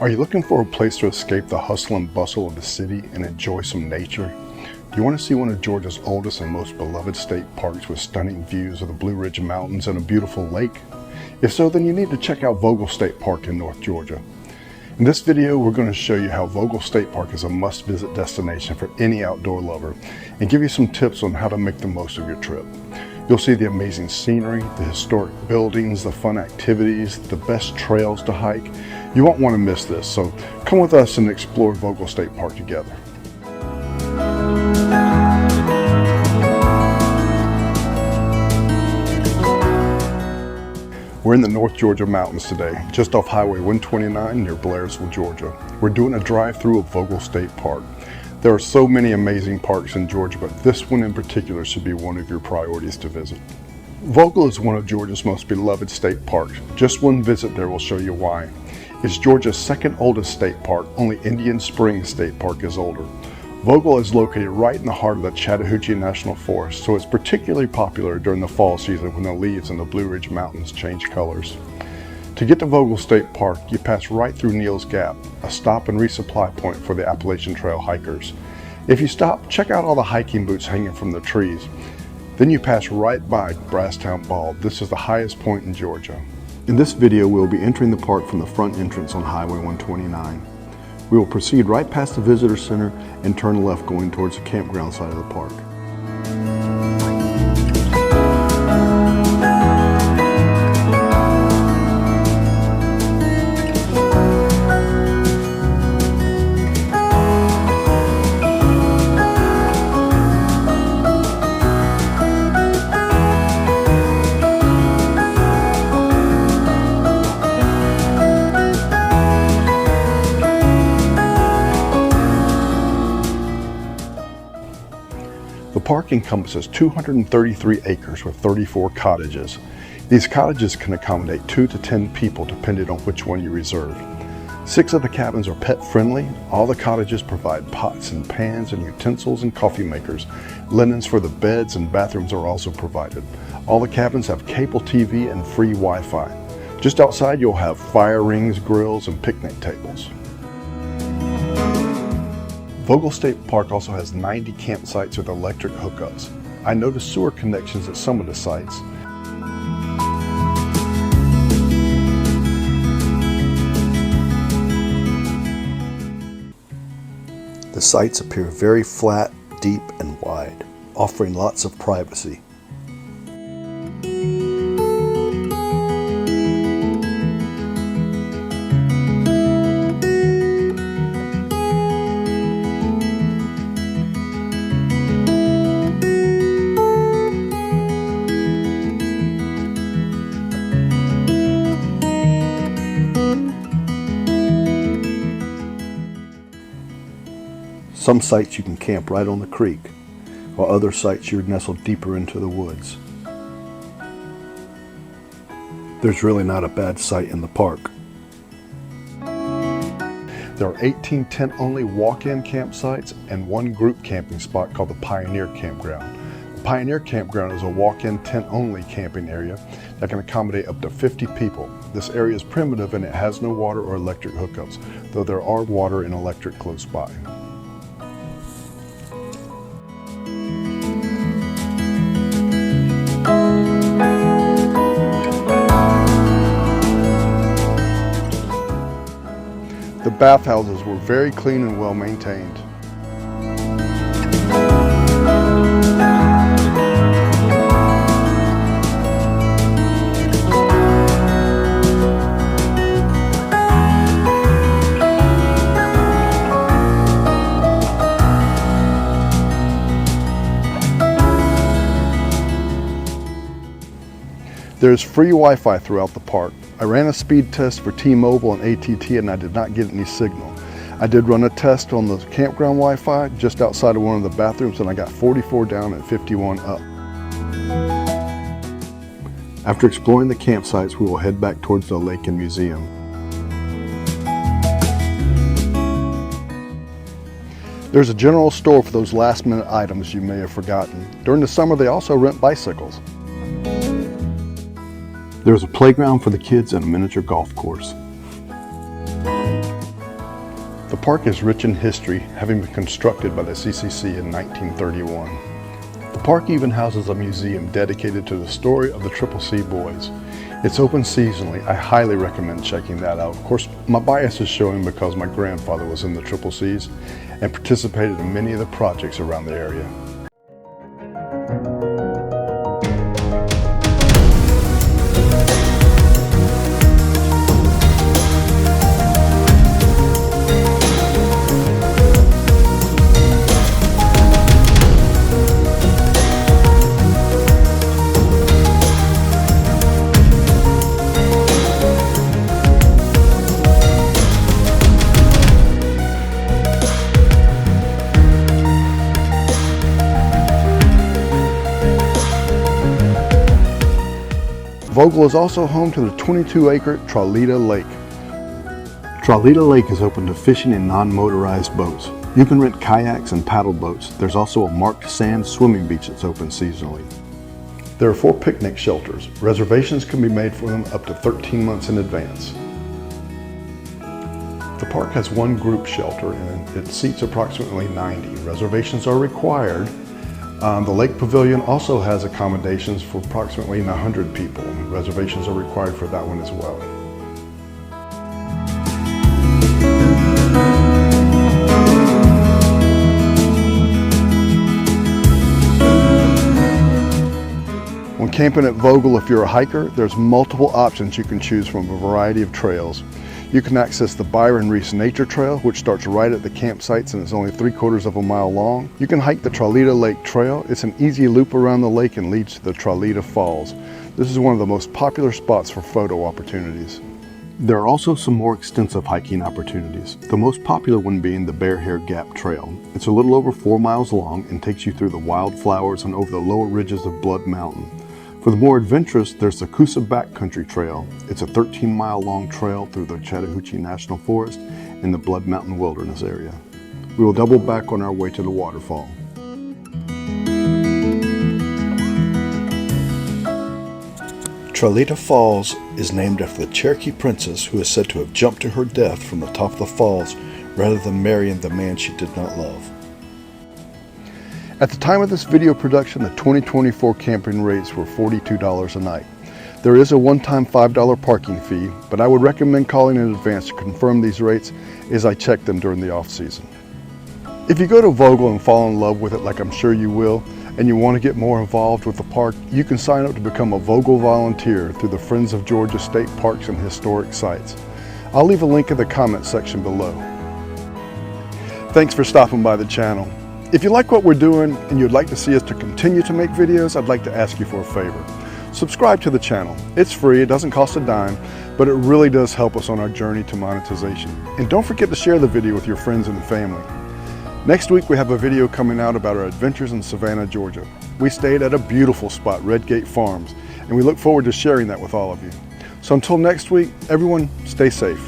Are you looking for a place to escape the hustle and bustle of the city and enjoy some nature? Do you want to see one of Georgia's oldest and most beloved state parks with stunning views of the Blue Ridge Mountains and a beautiful lake? If so, then you need to check out Vogel State Park in North Georgia. In this video, we're going to show you how Vogel State Park is a must-visit destination for any outdoor lover and give you some tips on how to make the most of your trip. You'll see the amazing scenery, the historic buildings, the fun activities, the best trails to hike. You won't want to miss this, so come with us and explore Vogel State Park together. We're in the North Georgia mountains today, just off Highway 129 near Blairsville, Georgia. We're doing a drive-through of Vogel State Park. There are so many amazing parks in Georgia, but this one in particular should be one of your priorities to visit. Vogel is one of Georgia's most beloved state parks. Just one visit there will show you why. It's Georgia's second oldest state park. Only Indian Springs State Park is older. Vogel is located right in the heart of the Chattahoochee National Forest, so it's particularly popular during the fall season when the leaves in the Blue Ridge Mountains change colors. To get to Vogel State Park, you pass right through Neal's Gap, a stop and resupply point for the Appalachian Trail hikers. If you stop, check out all the hiking boots hanging from the trees. Then you pass right by Brasstown Bald. This is the highest point in Georgia. In this video, we will be entering the park from the front entrance on Highway 129. We will proceed right past the visitor center and turn left going towards the campground side of the park. The park encompasses 233 acres with 34 cottages. These cottages can accommodate 2 to 10 people depending on which one you reserve. 6 of the cabins are pet friendly. All the cottages provide pots and pans and utensils and coffee makers. Linens for the beds and bathrooms are also provided. All the cabins have cable TV and free Wi-Fi. Just outside you'll have fire rings, grills, and picnic tables. Vogel State Park also has 90 campsites with electric hookups. I noticed sewer connections at some of the sites. The sites appear very flat, deep, and wide, offering lots of privacy. Some sites you can camp right on the creek, while other sites you're nestled deeper into the woods. There's really not a bad site in the park. There are 18 tent-only walk-in campsites and 1 group camping spot called the Pioneer Campground. The Pioneer Campground is a walk-in tent-only camping area that can accommodate up to 50 people. This area is primitive and it has no water or electric hookups, though there are water and electric close by. The bathhouses were very clean and well maintained. There's free Wi-Fi throughout the park. I ran a speed test for T-Mobile and ATT and I did not get any signal. I did run a test on the campground Wi-Fi just outside of one of the bathrooms and I got 44 down and 51 up. After exploring the campsites, we will head back towards the lake and museum. There's a general store for those last minute items you may have forgotten. During the summer, they also rent bicycles. There's a playground for the kids and a miniature golf course. park is rich in history, having been constructed by the CCC in 1931. The park even houses a museum dedicated to the story of the CCC boys. It's open seasonally. I highly recommend checking that out. Of course, my bias is showing because my grandfather was in the CCCs and participated in many of the projects around the area. Vogel is also home to the 22-acre Trahlyta Lake. Trahlyta Lake is open to fishing in non-motorized boats. You can rent kayaks and paddle boats. There's also a marked sand swimming beach that's open seasonally. There are 4 picnic shelters. Reservations can be made for them up to 13 months in advance. The park has 1 group shelter and it seats approximately 90. Reservations are required. The Lake Pavilion also has accommodations for approximately 100 people. Reservations are required for that one as well. When camping at Vogel, if you're a hiker, there's multiple options you can choose from a variety of trails. You can access the Byron Reese Nature Trail, which starts right at the campsites and is only 3/4 of a mile long. You can hike the Trahlyta Lake Trail. It's an easy loop around the lake and leads to the Trahlyta Falls. This is one of the most popular spots for photo opportunities. There are also some more extensive hiking opportunities, the most popular one being the Bear Hair Gap Trail. It's a little over 4 miles long and takes you through the wildflowers and over the lower ridges of Blood Mountain. For the more adventurous, there's the Coosa Backcountry Trail. It's a 13-mile long trail through the Chattahoochee National Forest in the Blood Mountain Wilderness area. We will double back on our way to the waterfall. Trahlyta Falls is named after the Cherokee princess who is said to have jumped to her death from the top of the falls rather than marrying the man she did not love. At the time of this video production, the 2024 camping rates were $42 a night. There is a one-time $5 parking fee, but I would recommend calling in advance to confirm these rates as I check them during the off-season. If you go to Vogel and fall in love with it like I'm sure you will, and you want to get more involved with the park, you can sign up to become a Vogel Volunteer through the Friends of Georgia State Parks and Historic Sites. I'll leave a link in the comment section below. Thanks for stopping by the channel. If you like what we're doing and you'd like to see us to continue to make videos, I'd like to ask you for a favor. Subscribe to the channel. It's free, it doesn't cost a dime, but it really does help us on our journey to monetization. And don't forget to share the video with your friends and family. Next week we have a video coming out about our adventures in Savannah, Georgia. We stayed at a beautiful spot, Redgate Farms, and we look forward to sharing that with all of you. So until next week, everyone stay safe.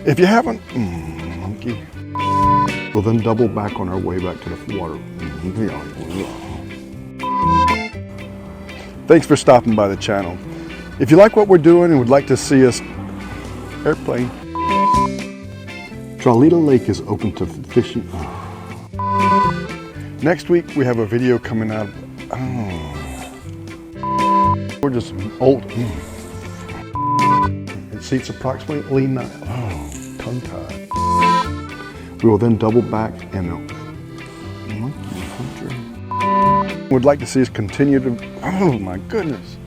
If you haven't, monkey, we'll then double back on our way back to the water. Thanks for stopping by the channel. If you like what we're doing and would like to see us, airplane. Trahlyta Lake is open to fishing. Next week we have a video coming out. We're just old. It seats approximately 9. Tongue-tied. We will then double back and monkey hunter would like to see us continue to, oh my goodness.